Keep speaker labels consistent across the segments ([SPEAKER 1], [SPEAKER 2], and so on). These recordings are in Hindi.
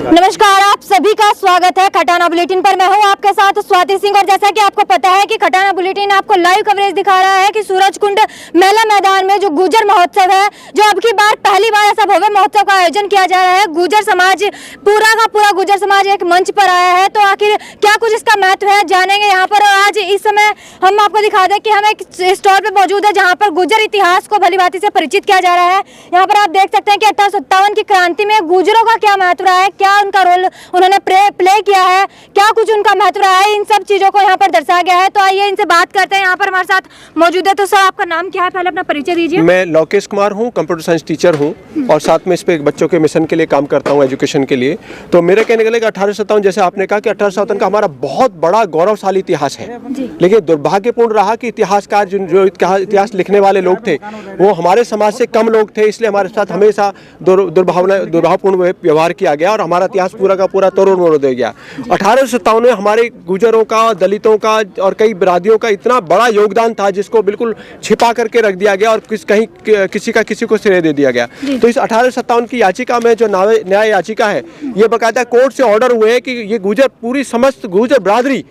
[SPEAKER 1] नमस्कार, आप सभी का स्वागत है खटाना बुलेटिन पर। मैं हूं आपके साथ स्वाति सिंह। और जैसा कि आपको पता है कि खटाना बुलेटिन आपको लाइव कवरेज दिखा रहा है कि सूरजकुंड मेला मैदान में जो गुर्जर महोत्सव है, जो अब की बार पहली बार ऐसा भव्य महोत्सव का आयोजन किया जा रहा है। गुर्जर समाज, पूरा का पूरा गुर्जर समाज एक मंच पर आया है। तो आखिर क्या कुछ इसका महत्व है, जानेंगे यहाँ पर। और आज इस समय हम आपको दिखा दें कि हम एक स्टॉल पे मौजूद है जहाँ पर गुर्जर इतिहास को भलीभांति से परिचित किया जा रहा है। यहाँ पर आप देख सकते हैं कि 1857 की क्रांति में गुर्जरों का क्या महत्व रहा है, क्या उनका रोल उन्होंने प्ले किया है, क्या कुछ उनका महत्व रहा है, इन सब चीजों को यहाँ पर दर्शाया गया है। तो आइए इनसे बात करते हैं। यहाँ पर हमारे साथ मौजूद है। तो सर, आपका नाम क्या है, पहले अपना परिचय दीजिए।
[SPEAKER 2] मैं लोकेश कुमार हूँ, कंप्यूटर साइंस टीचर हूँ और साथ में इस पे बच्चों के मिशन के लिए काम करता हूँ, एजुकेशन के लिए। तो मेरे कहने के लिए 1857, जैसे आपने कहा कि 1857 का हमारा बहुत बड़ा गौरवशाली इतिहास है, लेकिन दुर्भाग्यपूर्ण रहा कि इतिहासकार जो इतिहास लिखने वाले लोग थे वो हमारे समाज से कम लोग थे, इसलिए हमारे साथ हमेशा दुर्भावपूर्ण व्यवहार किया गया और हमारा इतिहास पूरा का पूरा तोड़ दे गया। 1857 में हमारे गुजरों का, दलितों का और कई बिरादियों का इतना बड़ा योगदान था जिसको बिल्कुल छिपा करके रख दिया गया और किसी को श्रेय दे दिया गया। तो इस 1857 की याचिका में जो न्याय याचिका है, ये बाकायदा कोर्ट से ऑर्डर हुए हैं कि ये गुजर, पूरी समस्त गुजर बरादरी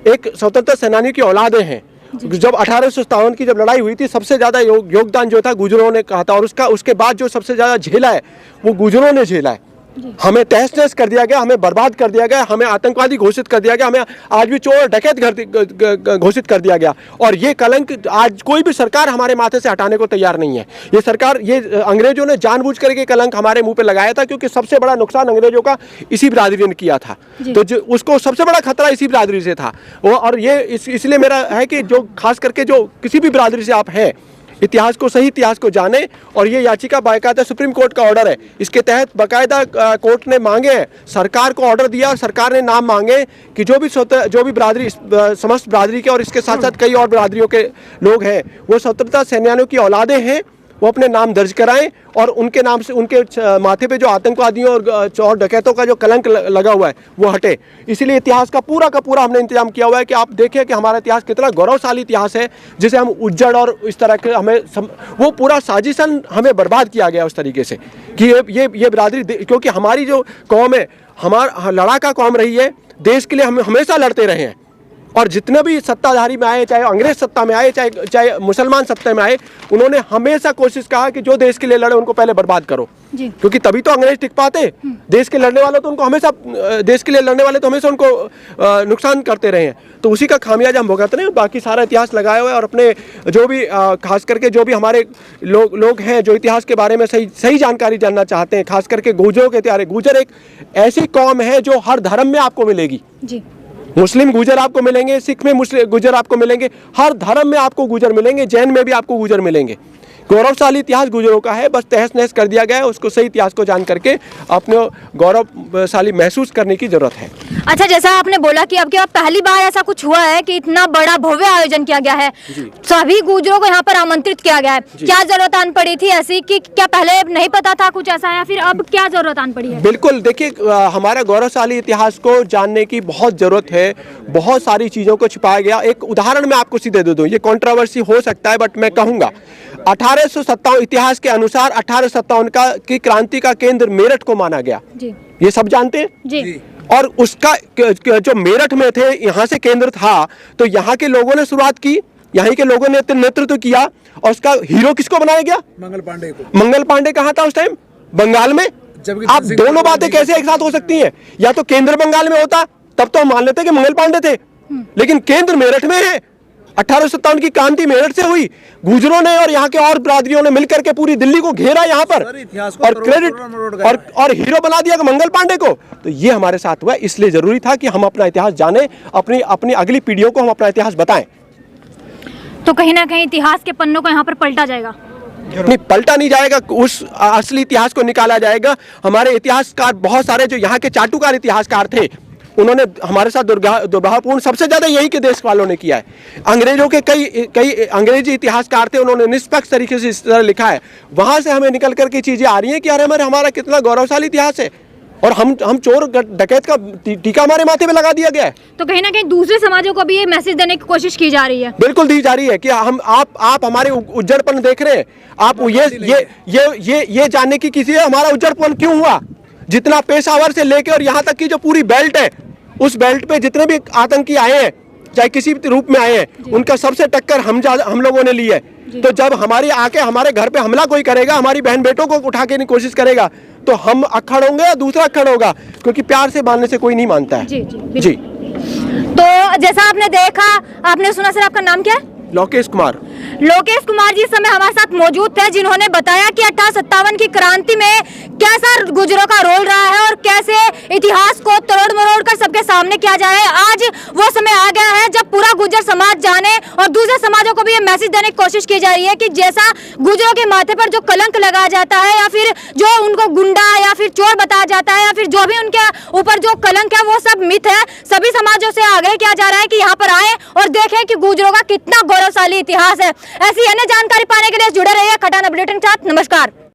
[SPEAKER 2] एक स्वतंत्र सेनानी की औलादें हैं। जब 1857 की जब लड़ाई हुई थी, सबसे ज्यादा योगदान जो था गुजरों ने कहा था, और उसके बाद जो सबसे ज्यादा झेला है वो गुजरों ने झेला है। हमें तहस नहस कर दिया गया, हमें बर्बाद कर दिया गया, हमें आतंकवादी घोषित कर दिया गया, हमें आज भी चोर डकैत घोषित कर दिया गया। और ये कलंक आज कोई भी सरकार हमारे माथे से हटाने को तैयार नहीं है। ये सरकार, ये अंग्रेजों ने जानबूझ करके कलंक हमारे मुंह पे लगाया था, क्योंकि सबसे बड़ा नुकसान अंग्रेजों का इसी बिरादरी ने किया था। तो जो उसको सबसे बड़ा खतरा इसी बिरादरी से था। और ये इसलिए मेरा है कि जो खास करके जो किसी भी बिरादरी से आप हैं, इतिहास को, सही इतिहास को जाने। और ये याचिका बाकायदा सुप्रीम कोर्ट का ऑर्डर है, इसके तहत बाकायदा कोर्ट ने मांगे हैं, सरकार को ऑर्डर दिया और सरकार ने नाम मांगे कि जो भी बिरादरी, समस्त बिरादरी के और इसके साथ साथ कई और बिरादरियों के लोग हैं, वो स्वतंत्रता सेनानियों की औलादें हैं, वो अपने नाम दर्ज कराएं और उनके नाम से, उनके माथे पे जो आतंकवादियों और चोर डकैतों का जो कलंक लगा हुआ है वो हटे। इसीलिए इतिहास का पूरा हमने इंतजाम किया हुआ है कि आप देखें कि हमारा इतिहास कितना गौरवशाली इतिहास है, जिसे हम उज्जड़ और इस तरह के वो पूरा साजिशन हमें बर्बाद किया गया उस तरीके से कि ये बिरादरी, क्योंकि हमारी जो कौम है, हमारा लड़ाका कौम रही है, देश के लिए हम हमेशा लड़ते रहे हैं। और जितने भी सत्ताधारी में आए, चाहे अंग्रेज सत्ता में आए, चाहे मुसलमान सत्ता में आए, उन्होंने हमेशा कोशिश कहा कि जो देश के लिए लड़े उनको पहले बर्बाद करो, क्योंकि तभी तो अंग्रेज टिक पाते। देश के लड़ने वाले तो उनको हमेशा, देश के लिए लड़ने वाले तो हमेशा उनको नुकसान करते रहे हैं। तो उसी का खामियाजा हम भुगत रहे हैं। बाकी सारा इतिहास लगाया हुआ है और अपने जो भी खास करके जो भी हमारे लोग हैं जो इतिहास के बारे में सही जानकारी जानना चाहते हैं, खास करके गुर्जरों के इतिहास। गुर्जर एक ऐसी कौम है जो हर धर्म में आपको मिलेगी। मुस्लिम गुर्जर आपको मिलेंगे, सिख में मुस्लिम गुर्जर आपको मिलेंगे, हर धर्म में आपको गुर्जर मिलेंगे, जैन में भी आपको गुर्जर मिलेंगे। गौरवशाली इतिहास गुर्जरों का है, बस तहस नहस कर दिया गया है। उसको सही इतिहास को जान करके अपने गौरवशाली महसूस करने की जरूरत है।
[SPEAKER 1] अच्छा, जैसा आपने बोला कि अब की पहली बार ऐसा कुछ हुआ है कि इतना बड़ा भव्य आयोजन किया गया है, सभी गुर्जरों को यहाँ पर आमंत्रित किया गया है, क्या जरूरत आन पड़ी थी ऐसी कि क्या पहले नहीं पता था कुछ ऐसा, या फिर अब क्या जरूरत आन पड़ी है?
[SPEAKER 2] बिल्कुल, देखिए, हमारा गौरवशाली इतिहास को जानने की बहुत जरूरत है। बहुत सारी चीजों को छिपाया गया। एक उदाहरण मैं आपको सीधे दे दूं, ये कंट्रोवर्सी हो सकता है बट मैं कहूंगा, 1857 इतिहास के अनुसार 1857 की क्रांति का केंद्र मेरठ को माना गया। ये सब जानते हैं जी। और उसका जो मेरठ में थे, यहाँ से केंद्र था, तो यहाँ के लोगों ने शुरुआत की, यहाँ के लोगों ने नेतृत्व किया और उसका हीरो किसको बनाया गया? मंगल पांडे को। मंगल पांडे कहाँ था उस टाइम? बंगाल में। आप दोनों बातें कैसे एक साथ हो सकती हैं? या तो केंद्र बंगाल में होता तब तो हम मान लेते कि मंगल पांडे थे, लेकिन केंद्र मेरठ में है। 1857 की क्रांति मेरठ से हुई। गुर्जरों ने और यहाँ के और बिरादरियों ने मिलकर के पूरी दिल्ली को घेरा यहाँ पर और क्रेडिट और हीरो बना दिया मंगल पांडे को। तो ये हमारे साथ हुआ, इसलिए जरूरी था कि हम अपना इतिहास जाने, अपनी अगली पीढ़ियों को हम अपना इतिहास बताएं।
[SPEAKER 1] तो कहीं ना कहीं इतिहास के पन्नों को यहाँ पर पलटा जाएगा?
[SPEAKER 2] नहीं, पलटा नहीं जाएगा, उस असली इतिहास को निकाला जाएगा। हमारे इतिहासकार बहुत सारे जो यहाँ के चाटुकार इतिहासकार थे, उन्होंने हमारे साथ दुर्भावपूर्ण सबसे ज्यादा यही के देश वालों ने किया है। अंग्रेजों के कई अंग्रेजी इतिहासकार थे, उन्होंने निष्पक्ष तरीके से इस तरह लिखा है। वहां से हमें निकल करके चीजें आ रही हैं कि अरे हमारा कितना गौरवशाली इतिहास है और हम चोर डकैत का टीका हमारे माथे पे लगा दिया गया है।
[SPEAKER 1] तो कहीं ना कहीं दूसरे समाजों को भी ये मैसेज देने की कोशिश की जा रही है।
[SPEAKER 2] बिल्कुल दी जा रही है कि आप हमारे उज्जड़पन देख रहे हैं, आप ये जानने की किसी हमारा उज्जड़पन क्यों हुआ, जितना पेशावर से लेके और यहाँ तक की जो पूरी बेल्ट है, उस बेल्ट पे जितने भी आतंकी आए हैं, चाहे किसी भी रूप में आए हैं, उनका सबसे टक्कर हम लोगों ने ली है। तो जब हमारी आके हमारे घर पे हमला कोई करेगा, हमारी बहन बेटों को उठा के कोशिश करेगा, तो हम अक्खड़ होंगे या दूसरा अक्खड़ होगा, क्योंकि प्यार से मानने से कोई नहीं मानता है। जी।
[SPEAKER 1] तो जैसा आपने देखा, आपने सुना, सर आपका नाम क्या है?
[SPEAKER 2] लोकेश कुमार।
[SPEAKER 1] लोकेश कुमार जी इस समय हमारे साथ मौजूद थे, जिन्होंने बताया कि 1857 की क्रांति में कैसा गुर्जरों का रोल रहा है और कैसे इतिहास को तोड़ मरोड़ कर सबके सामने किया जा रहा है। आज वो समय आ गया है जब पूरा गुर्जर समाज जाने और दूसरे समाजों को भी ये मैसेज देने की कोशिश की जा रही है कि जैसा गुर्जरों के माथे पर जो कलंक लगाया जाता है या फिर जो उनको गुंडा या फिर चोर बताया जाता है या फिर जो भी उनके ऊपर जो कलंक है, वो सब मिथ है। सभी समाजों से आग्रह किया जा रहा है कि यहाँ पर आए और देखें कि गुर्जरों का कितना गौरवशाली इतिहास है। ऐसी अन्य जानकारी पाने के लिए जुड़े रहिए खटाना बुलेटिन के साथ। नमस्कार।